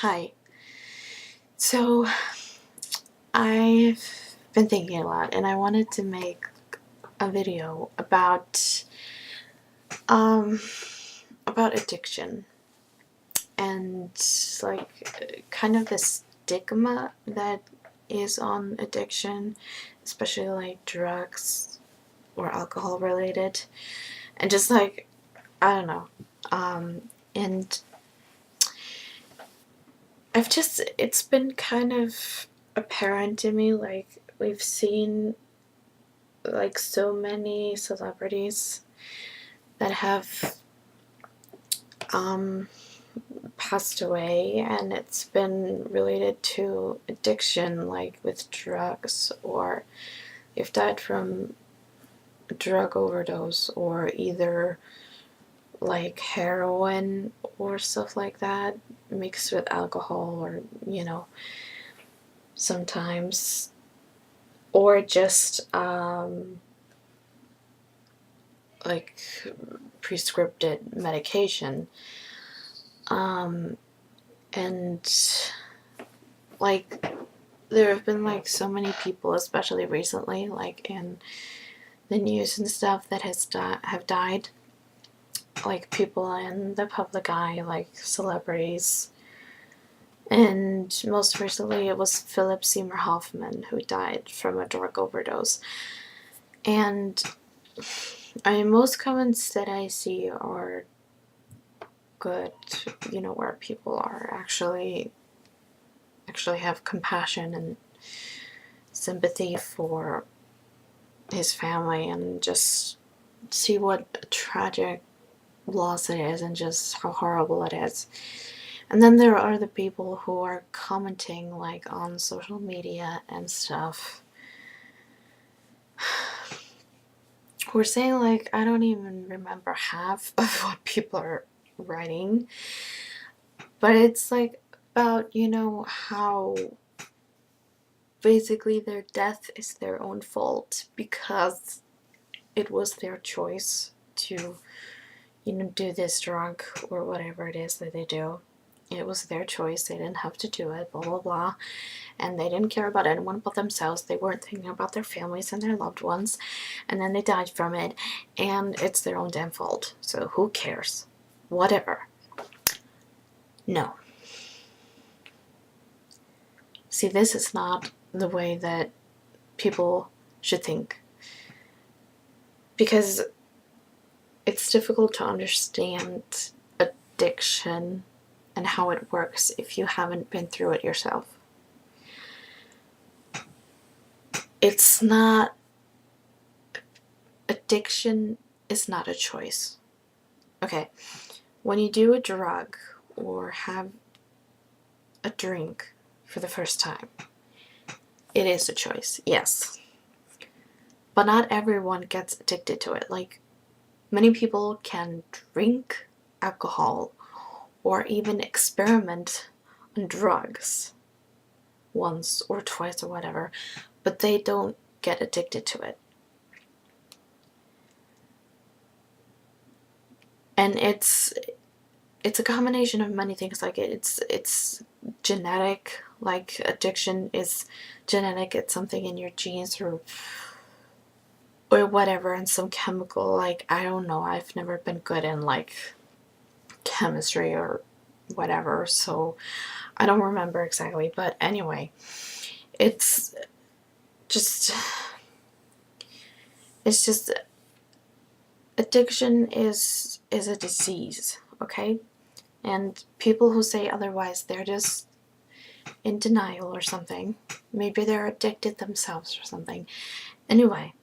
Hi. So I've been thinking a lot and I wanted to make a video um about addiction and kind of the stigma that is on addiction, especially like drugs or alcohol related. And just I don't know. And it's been kind of apparent to me, like we've seen like so many celebrities that have um, passed away, and it's been related to addiction, like with drugs, or they've died from a drug overdose, or either like heroin or stuff like that mixed with alcohol, or sometimes, or just like prescripted medication. Um, and like there have been like so many people, especially recently, like in the news and stuff, that have died. Like people in the public eye, like celebrities. And most recently, it was Philip Seymour Hoffman who died from a drug overdose. And I mean, most comments that I see are good, where people are actually have compassion and sympathy for his family, and just see what a tragic loss it is and just how horrible it is. And then there are the people who are commenting like on social media and stuff, who are saying like, I don't even remember half of what people are writing, but it's like about, how basically their death is their own fault because it was their choice to, do this drug or whatever it is that they do. It was their choice. They didn't have to do it, blah, blah, blah. And they didn't care about anyone but themselves. They weren't thinking about their families and their loved ones. And then they died from it. And it's their own damn fault. So who cares? Whatever. No. See, this is not the way that people should think. Because it's difficult to understand addiction and how it works if you haven't been through it yourself. It's not, addiction is not a choice. Okay, when you do a drug or have a drink for the first time, it is a choice, yes. But not everyone gets addicted to it. Like, many people can drink alcohol or even experiment on drugs once or twice or whatever, but they don't get addicted to it. And it's a combination of many things. Like it's genetic. Like addiction is genetic. It's something in your genes or whatever, and some chemical, like I don't know. I've never been good in like chemistry or whatever, so I don't remember exactly. But anyway, it's just it's just addiction is a disease, okay? And people who say otherwise, they're just in denial or something. Maybe they're addicted themselves or something. Anyway,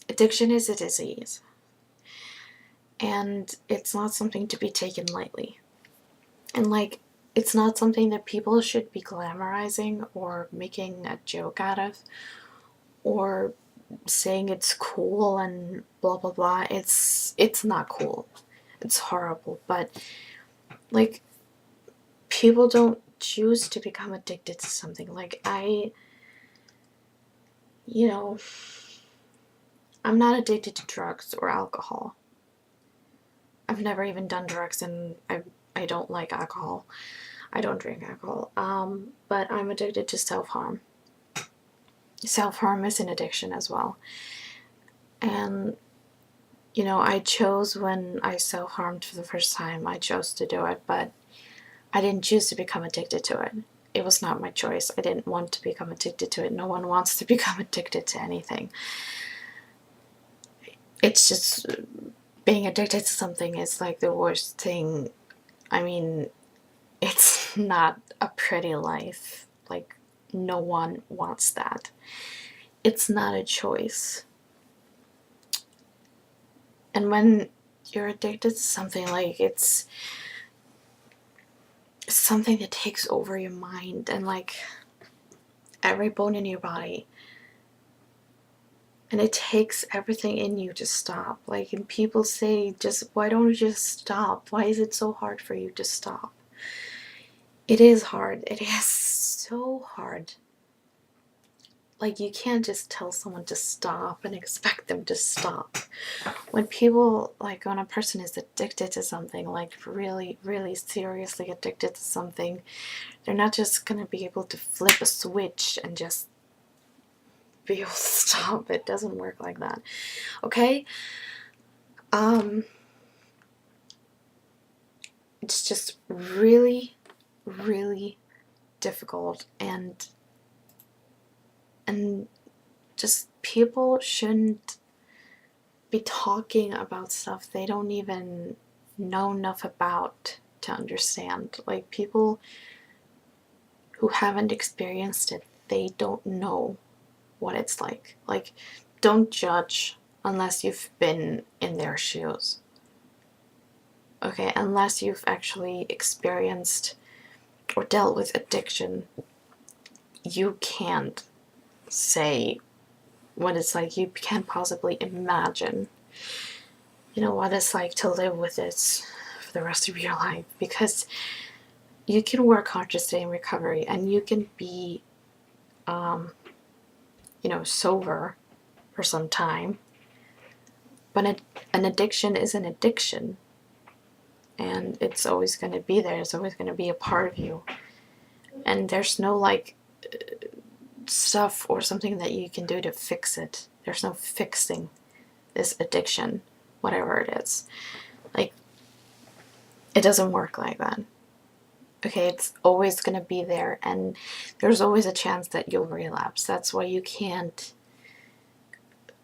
addiction is a disease. And it's not something to be taken lightly. And like, it's not something that people should be glamorizing or making a joke out of or saying it's cool and blah blah blah. It's not cool. It's horrible. But like, people don't choose to become addicted to something. Like you know, I'm not addicted to drugs or alcohol. I've never even done drugs, and I don't like alcohol. I don't drink alcohol. But I'm addicted to self-harm. Self-harm is an addiction as well. And, I chose when I self-harmed for the first time, I chose to do it, but I didn't choose to become addicted to it. It was not my choice. I didn't want to become addicted to it. No one wants to become addicted to anything. It's just being addicted to something is like the worst thing. I mean, it's not a pretty life. Like, no one wants that. It's not a choice. And when you're addicted to something, like, it's something that takes over your mind and like every bone in your body, and it takes everything in you to stop. Like, and people say, just why don't you just stop? Why is it so hard for you to stop? It is hard. It is so hard. Like, you can't just tell someone to stop and expect them to stop. When people, like, when a person is addicted to something, like really, really seriously addicted to something, they're not just gonna be able to flip a switch and just be able to stop. It doesn't work like that. Okay? It's just really, really difficult, and just people shouldn't be talking about stuff they don't even know enough about to understand. Like, people who haven't experienced it, they don't know what it's like. Like, don't judge unless you've been in their shoes. Okay, unless you've actually experienced or dealt with addiction, you can't say what it's like. You can't possibly imagine, what it's like to live with this for the rest of your life, because you can work hard to stay in recovery and you can be, sober for some time, but an addiction is an addiction, and it's always going to be there. It's always going to be a part of you, and there's no like stuff or something that you can do to fix it. There's no fixing this addiction, whatever it is. Like, it doesn't work like that. Okay, it's always going to be there, and there's always a chance that you'll relapse. That's why you can't,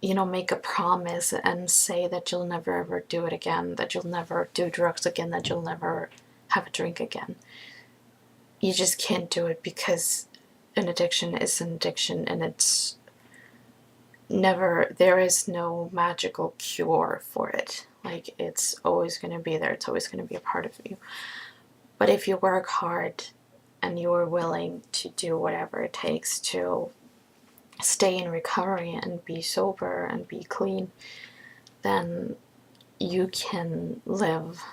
make a promise and say that you'll never ever do it again, that you'll never do drugs again, that you'll never have a drink again. You just can't do it, because an addiction is an addiction, and it's never, there is no magical cure for it. Like, it's always going to be there. It's always going to be a part of you. But if you work hard and you are willing to do whatever it takes to stay in recovery and be sober and be clean, then you can live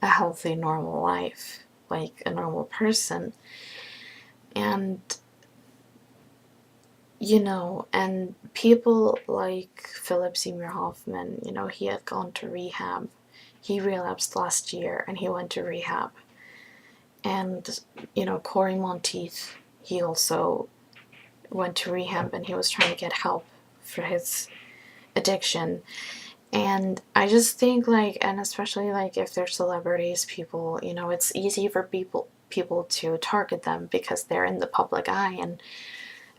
a healthy, normal life like a normal person. And, and people like Philip Seymour Hoffman, he had gone to rehab. He relapsed last year and he went to rehab. And, Corey Monteith, he also went to rehab and he was trying to get help for his addiction. And I just think, like, and especially like if they're celebrities, people, it's easy for people to target them because they're in the public eye,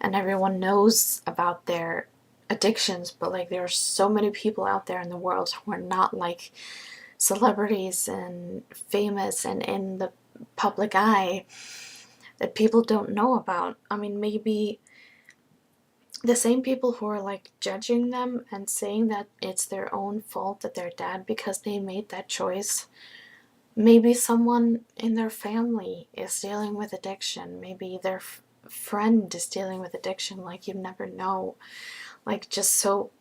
and everyone knows about their addictions. But like, there are so many people out there in the world who are not like celebrities and famous and in the public eye, that people don't know about. I mean, maybe the same people who are like judging them and saying that it's their own fault that they're dead because they made that choice, maybe someone in their family is dealing with addiction. Maybe their friend is dealing with addiction. Like, you never know. Like, just so,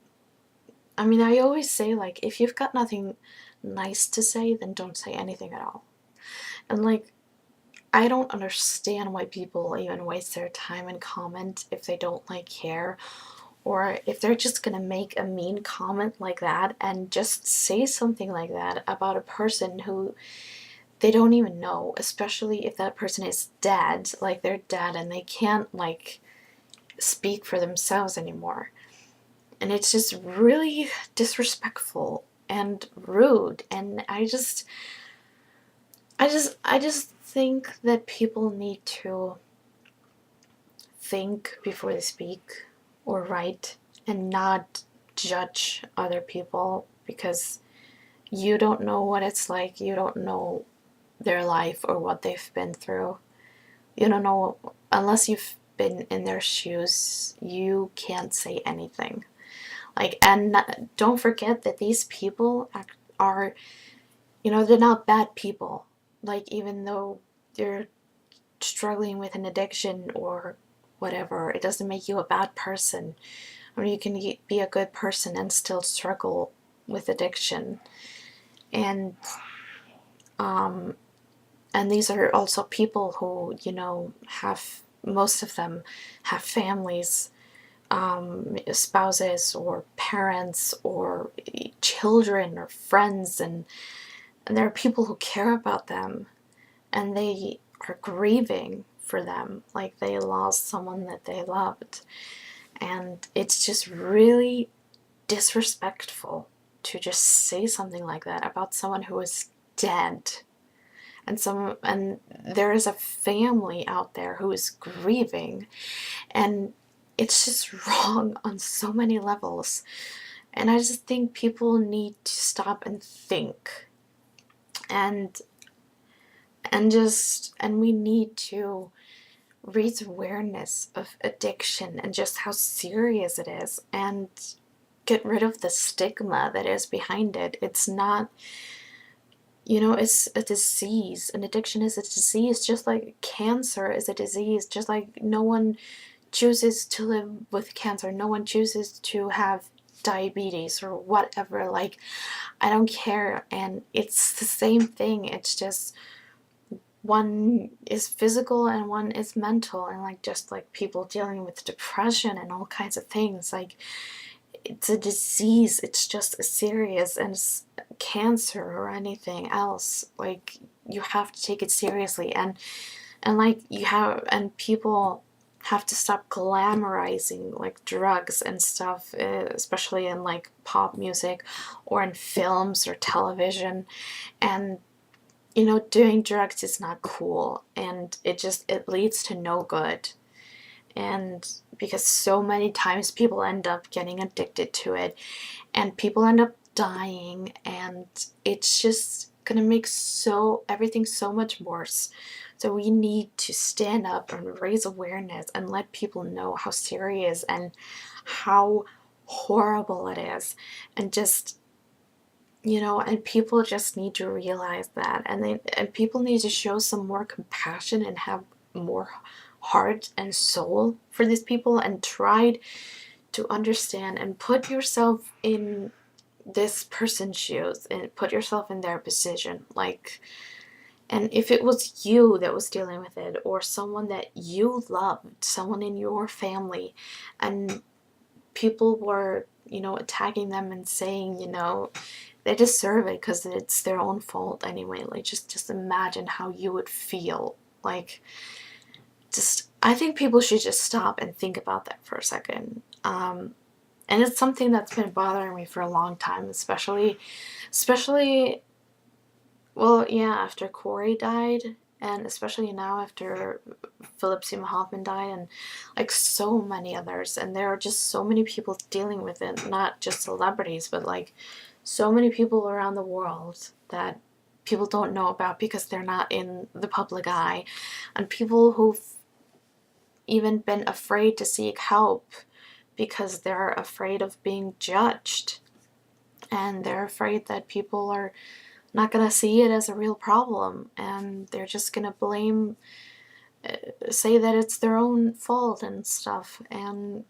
I mean, I always say, like, if you've got nothing nice to say, then don't say anything at all. And like, I don't understand why people even waste their time and comment if they don't like care, or if they're just gonna make a mean comment like that and just say something like that about a person who they don't even know, especially if that person is dead, like they're dead and they can't like speak for themselves anymore. And it's just really disrespectful and rude. And I just think that people need to think before they speak or write and not judge other people, because you don't know what it's like. You don't know their life or what they've been through. You don't know, unless you've been in their shoes, you can't say anything. Like, and don't forget that these people are, they're not bad people. Like, even though they're struggling with an addiction or whatever, it doesn't make you a bad person. Or you can be a good person and still struggle with addiction. And and these are also people who, have, most of them have families, spouses or parents or children or friends, and there are people who care about them, and they are grieving for them, like they lost someone that they loved. And it's just really disrespectful to just say something like that about someone who is dead. And there is a family out there who is grieving, and it's just wrong on so many levels. And I just think people need to stop and think, and and we need to raise awareness of addiction and just how serious it is, and get rid of the stigma that is behind it. It's not, it's a disease. An addiction is a disease, just like cancer is a disease, just like no one chooses to live with cancer, no one chooses to have diabetes or whatever. Like, I don't care. And it's the same thing. It's just one is physical and one is mental. And like, just like people dealing with depression and all kinds of things, like, it's a disease. It's just as serious as cancer or anything else. Like, you have to take it seriously. And like, and people have to stop glamorizing like drugs and stuff, especially in like pop music or in films or television. And doing drugs is not cool, and it leads to no good. And because so many times people end up getting addicted to it, and people end up dying, and it's just gonna make everything so much worse. So we need to stand up and raise awareness and let people know how serious and how horrible it is. And just, and people just need to realize that. And people need to show some more compassion and have more heart and soul for these people, and try to understand and put yourself in this person's shoes and put yourself in their position. Like, and if it was you that was dealing with it, or someone that you loved, someone in your family, and people were, attacking them and saying, they deserve it because it's their own fault anyway. Like, just imagine how you would feel. Like, I think people should just stop and think about that for a second. And it's something that's been bothering me for a long time, especially, well, yeah, after Corey died, and especially now after Philip Seymour Hoffman died, and like so many others. And there are just so many people dealing with it, not just celebrities, but like so many people around the world that people don't know about because they're not in the public eye, and people who've even been afraid to seek help because they're afraid of being judged, and they're afraid that people are not going to see it as a real problem, and they're just going to say that it's their own fault and stuff, and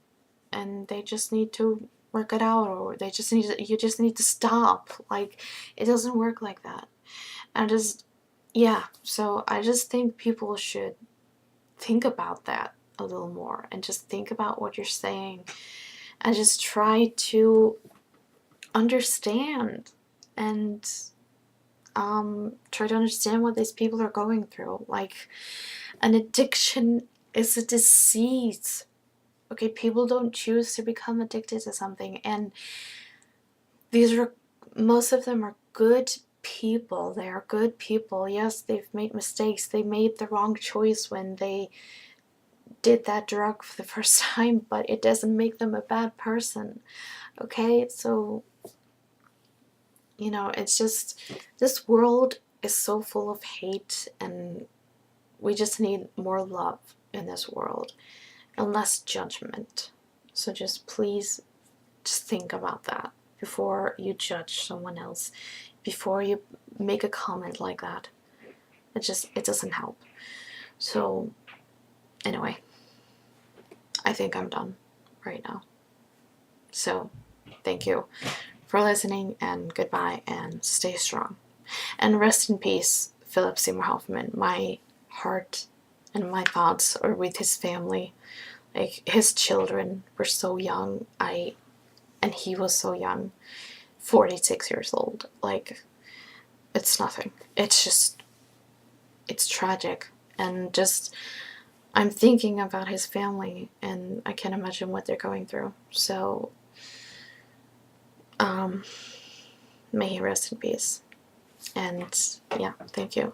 they just need to work it out, or you just need to stop. Like, it doesn't work like that. And yeah, so I just think people should think about that a little more, and just think about what you're saying, and just try to understand, and try to understand what these people are going through. Like, an addiction is a disease. Okay, people don't choose to become addicted to something, and most of them are good people. They are good people. Yes, they've made mistakes. They made the wrong choice when they did that drug for the first time, but it doesn't make them a bad person. Okay, so, it's just, this world is so full of hate, and we just need more love in this world and less judgment. So just please, just think about that before you judge someone else, before you make a comment like that. It doesn't help. So anyway, I think I'm done right now. So thank you for listening, and goodbye, and stay strong. And rest in peace, Philip Seymour Hoffman. My heart and my thoughts are with his family. Like, his children were so young, and he was so young, 46 years old. Like, it's nothing. It's tragic. And just, I'm thinking about his family, and I can't imagine what they're going through. So, may he rest in peace. And yeah, thank you.